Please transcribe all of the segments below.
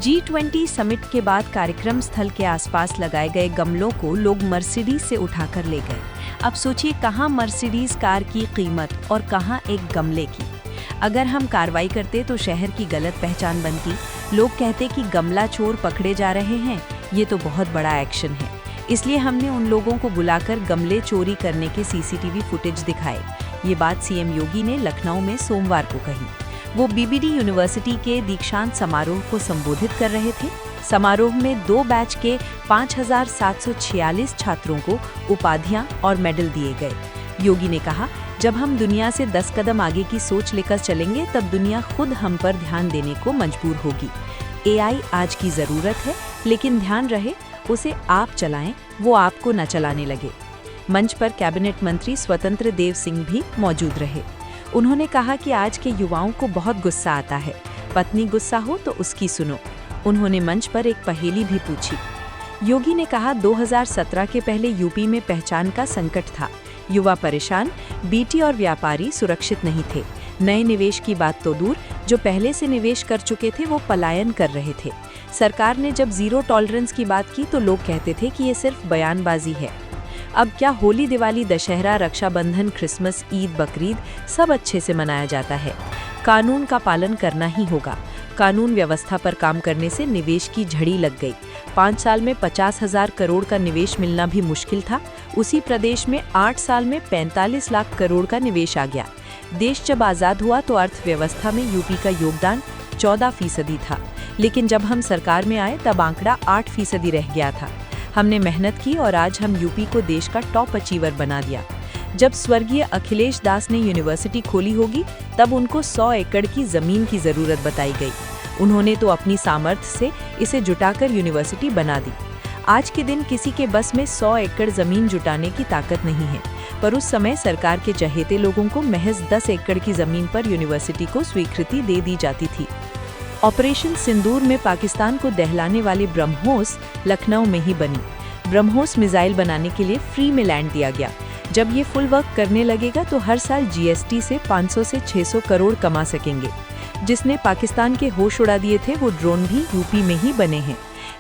G20 summit के बाद कार्यक्रम स्थल के आसपास लगाए गए गमलों को लोग मर्सिडीज से उठाकर ले गए। अब सोचिए कहाँ मर्सिडीज कार की कीमत और कहाँ एक गमले की। अगर हम कार्रवाई करते तो शहर की गलत पहचान बनती। लोग कहते कि गमला चोर पकड़े जा रहे हैं, ये तो बहुत बड़ा एक्शन है। इसलिए हमने उन लोगों को बुलाकर गमले चोरी करने के सीसीटीवी फुटेज दिखाए। ये बात सीएम योगी ने लखनऊ में सोमवार को कही। वो बीबीडी यूनिवर्सिटी के दीक्षांत समारोह को संबोधित कर रहे थे। समारोह में 2 बैच के 5,746 छात्रों को उपाधियां और मेडल दिए गए। योगी ने कहा, जब हम दुनिया से 10 कदम आगे की सोच लेकर चलेंगे तब दुनिया खुद हम पर ध्यान देने को मजबूर होगी। एआई आज की ज़रूरत है, लेकिन ध्यान रहे उसे आप चलाएं, वो आपको न चलाने लगे। मंच पर कैबिनेट मंत्री स्वतंत्र देव सिंह भी मौजूद रहे। उन्होंने कहा कि आज के युवाओं को बहुत गुस्सा आता है, पत्नी गुस्सा हो तो उसकी सुनो। उन्होंने मंच पर एक पहेली भी पूछी। योगी ने कहा, 2017 के पहले यूपी में पहचान का संकट था। युवा परेशान, बीटी और व्यापारी सुरक्षित नहीं थे। नए निवेश की बात तो दूर, जो पहले से निवेश कर चुके थे वो पलायन कर रहे थे। सरकार ने जब जीरो टॉलरेंस की बात की तो लोग कहते थे कि ये सिर्फ बयानबाजी है। अब क्या होली, दिवाली, दशहरा, रक्षाबंधन, क्रिसमस, ईद, बकरीद सब अच्छे से मनाया जाता है। कानून का पालन करना ही होगा। कानून व्यवस्था पर काम करने से निवेश की झड़ी लग गई। 5 साल में 50,000 करोड़ का निवेश मिलना भी मुश्किल था। उसी प्रदेश में 8 साल में 45 लाख करोड़ का निवेश आ गया। देश जब आज़ाद हुआ तो अर्थव्यवस्था में यूपी का योगदान 14% था, लेकिन जब हम सरकार में आए तब आंकड़ा 8% रह गया था। हमने मेहनत की और आज हम यूपी को देश का टॉप अचीवर बना दिया। जब स्वर्गीय अखिलेश दास ने यूनिवर्सिटी खोली होगी तब उनको 100 एकड़ की जमीन की जरूरत बताई गई। उन्होंने तो अपनी सामर्थ्य से इसे जुटाकर यूनिवर्सिटी बना दी। आज के दिन किसी के बस में 100 एकड़ जमीन जुटाने की ताकत नहीं है, पर उस समय सरकार के चहेते लोगों को महज 10 एकड़ की जमीन पर यूनिवर्सिटी को स्वीकृति दे दी जाती थी। ऑपरेशन सिंदूर में पाकिस्तान को दहलाने वाली ब्रह्मोस लखनऊ में ही बनी। ब्रह्मोस मिसाइल बनाने के लिए फ्री में लैंड दिया गया। जब ये फुल वर्क करने लगेगा तो हर साल जीएसटी से 500 से 600 करोड़ कमा सकेंगे। जिसने पाकिस्तान के होश उड़ा दिए थे वो ड्रोन भी यूपी में ही बने हैं।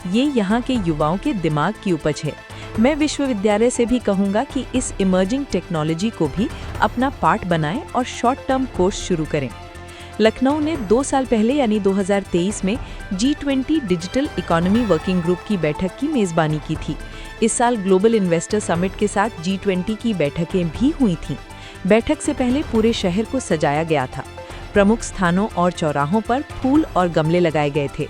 ये यहाँ के युवाओं के दिमाग की उपज है। मैं विश्वविद्यालय से भी कहूँगा कि इस इमर्जिंग टेक्नोलॉजी को भी अपना पार्ट बनाएं और शॉर्ट टर्म कोर्स शुरू करें। लखनऊ ने 2 साल पहले यानी 2023 में G20 digital economy working group की बैठक की मेज़बानी की थी। इस साल ग्लोबल इन्वेस्टर समिट के साथ G20 की बैठकें भी हुई थीं। बैठक से पहले पूरे शहर को सजाया गया था। प्रमुख स्थानों और चौराहों पर फूल और गमले लगाए गए थे।